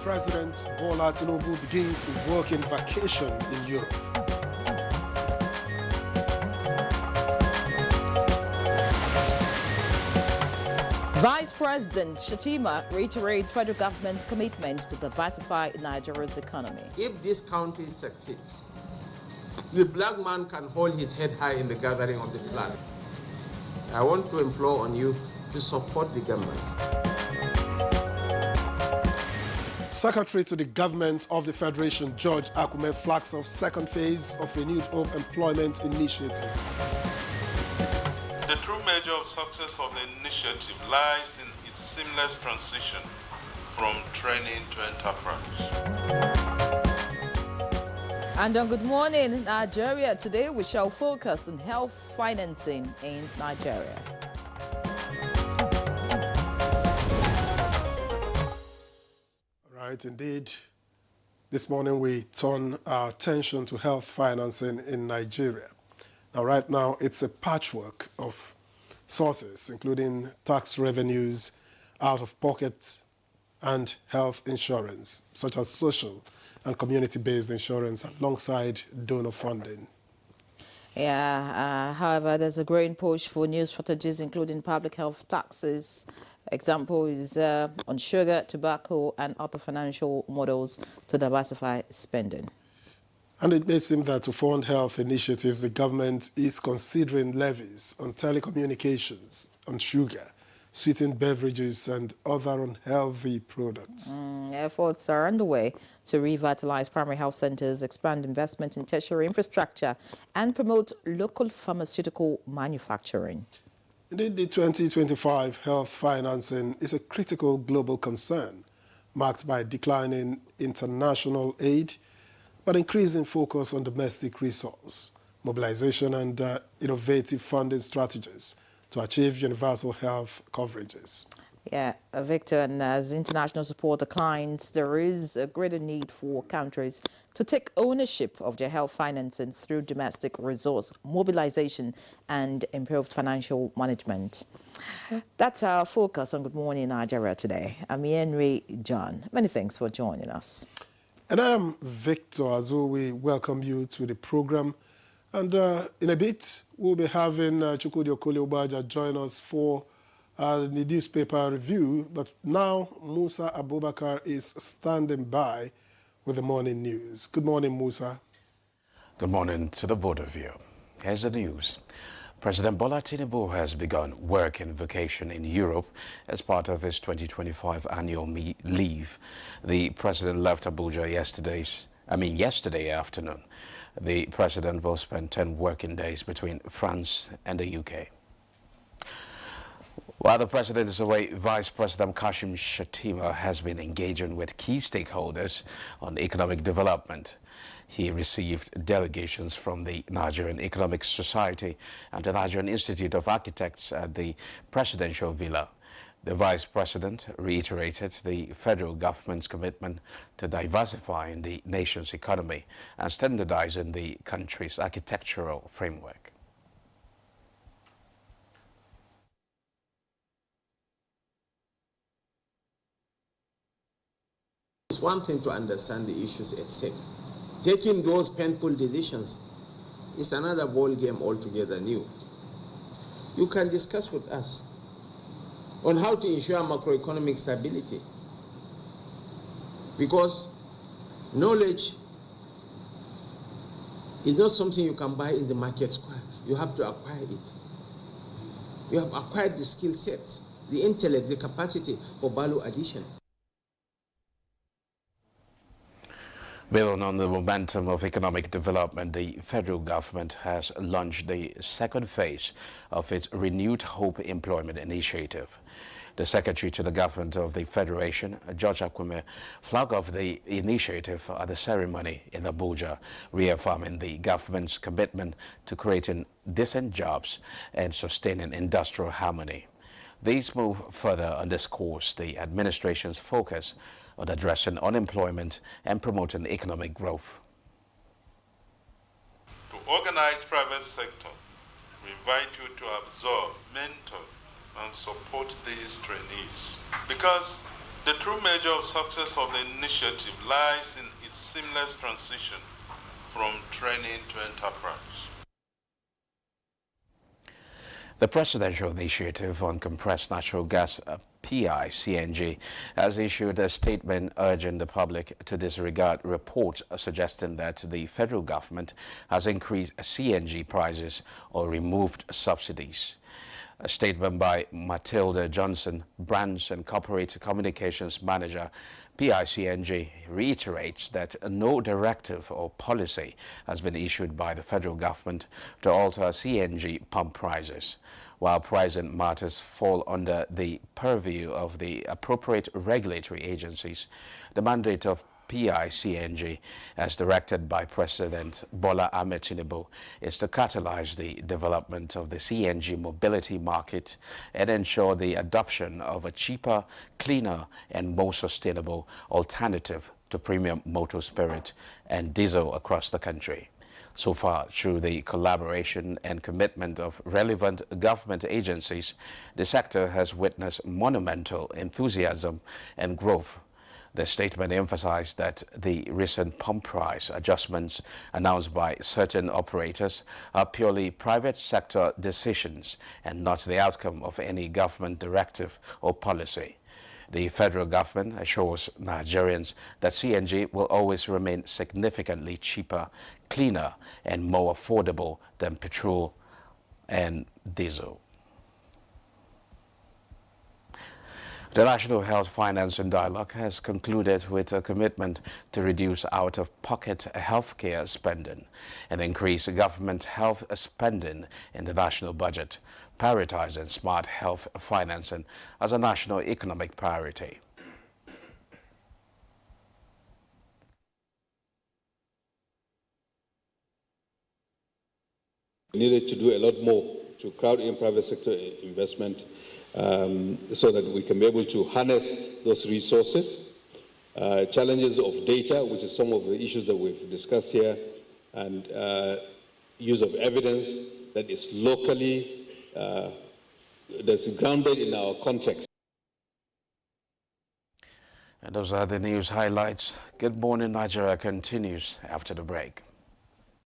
President Bola Tinubu begins a working vacation in Europe. Vice President Shettima reiterates federal government's commitment to diversify Nigeria's economy. If this country succeeds, the black man can hold his head high in the gathering of the clan. I want to implore on you to support the government. Secretary to the Government of the Federation, George Akume, flags off second phase of Renewed Hope Employment Initiative. The true measure of success of the initiative lies in its seamless transition from training to enterprise. And on Good Morning Nigeria, today we shall focus on health financing in Nigeria. Right, indeed. This morning we turn our attention to health financing in Nigeria. Now, right now, it's a patchwork of sources, including tax revenues, out-of-pocket, and health insurance, such as social and community-based insurance, alongside donor funding. However, there's a growing push for new strategies, including public health taxes. Example is on sugar, tobacco, and other financial models to diversify spending. And it may seem that to fund health initiatives, the government is considering levies on telecommunications, on sugar, sweetened beverages, and other unhealthy products. Efforts are underway to revitalize primary health centers, expand investment in tertiary infrastructure, and promote local pharmaceutical manufacturing. Indeed, the 2025 health financing is a critical global concern, marked by declining international aid, but increasing focus on domestic resource, mobilization, and innovative funding strategies to achieve universal health coverages. Victor, and as international support declines, there is a greater need for countries to take ownership of their health financing through domestic resource mobilization and improved financial management. That's our focus on Good Morning Nigeria today. I'm Henry John. Many thanks for joining us. And I am Victor Azu. We welcome you to the program. And in a bit, we'll be having Chukwudi Okoli-Obaja join us for the newspaper review. But now, Musa Abubakar is standing by with the morning news. Good morning, Musa. Good morning to the both of you. Here's the news. President Bola Tinubu has begun working vacation in Europe as part of his 2025 annual leave. The president left Abuja yesterday afternoon. The president will spend 10 working days between France and the UK. While the president is away, Vice President Kashim Shettima has been engaging with key stakeholders on economic development. He received delegations from the Nigerian Economic Society and the Nigerian Institute of Architects at the presidential villa. The vice president reiterated the federal government's commitment to diversifying the nation's economy and standardizing the country's architectural framework. It's one thing to understand the issues at stake. Taking those painful decisions is another ball game altogether new. You can discuss with us on how to ensure macroeconomic stability, because knowledge is not something you can buy in the market square. You have to acquire it. You have acquired the skill set, the intellect, the capacity for value addition. Building on the momentum of economic development, the federal government has launched the second phase of its Renewed Hope Employment Initiative. The Secretary to the Government of the Federation, George Akume, flagged off the initiative at the ceremony in Abuja, reaffirming the government's commitment to creating decent jobs and sustaining industrial harmony. This move further underscores the administration's focus on addressing unemployment and promoting economic growth. To organize private sector, we invite you to absorb, mentor, and support these trainees, because The true measure of success of the initiative lies in its seamless transition from training to enterprise. The Presidential Initiative on Compressed Natural Gas, PICNG, has issued a statement urging the public to disregard reports suggesting that the federal government has increased CNG prices or removed subsidies. A statement by Matilda Johnson, Branch and Corporate Communications Manager, PICNG, reiterates that no directive or policy has been issued by the federal government to alter CNG pump prices. While pricing matters fall under the purview of the appropriate regulatory agencies, the mandate of PICNG, as directed by President Bola Ahmed Tinubu, is to catalyze the development of the CNG mobility market and ensure the adoption of a cheaper, cleaner, and more sustainable alternative to premium motor spirit and diesel across the country. So far, through the collaboration and commitment of relevant government agencies, the sector has witnessed monumental enthusiasm and growth. The statement emphasized that the recent pump price adjustments announced by certain operators are purely private sector decisions and not the outcome of any government directive or policy. The federal government assures Nigerians that CNG will always remain significantly cheaper, cleaner, and more affordable than petrol and diesel. The National Health Finance and Dialogue has concluded with a commitment to reduce out-of-pocket healthcare spending and increase government health spending in the national budget, prioritizing smart health financing as a national economic priority. We needed to do a lot more to crowd in private sector investment so that we can be able to harness those resources. Challenges of data, which is some of the issues that we've discussed here, and use of evidence that is locally, that's grounded in our context. And those are the news highlights. Good Morning Nigeria continues after the break.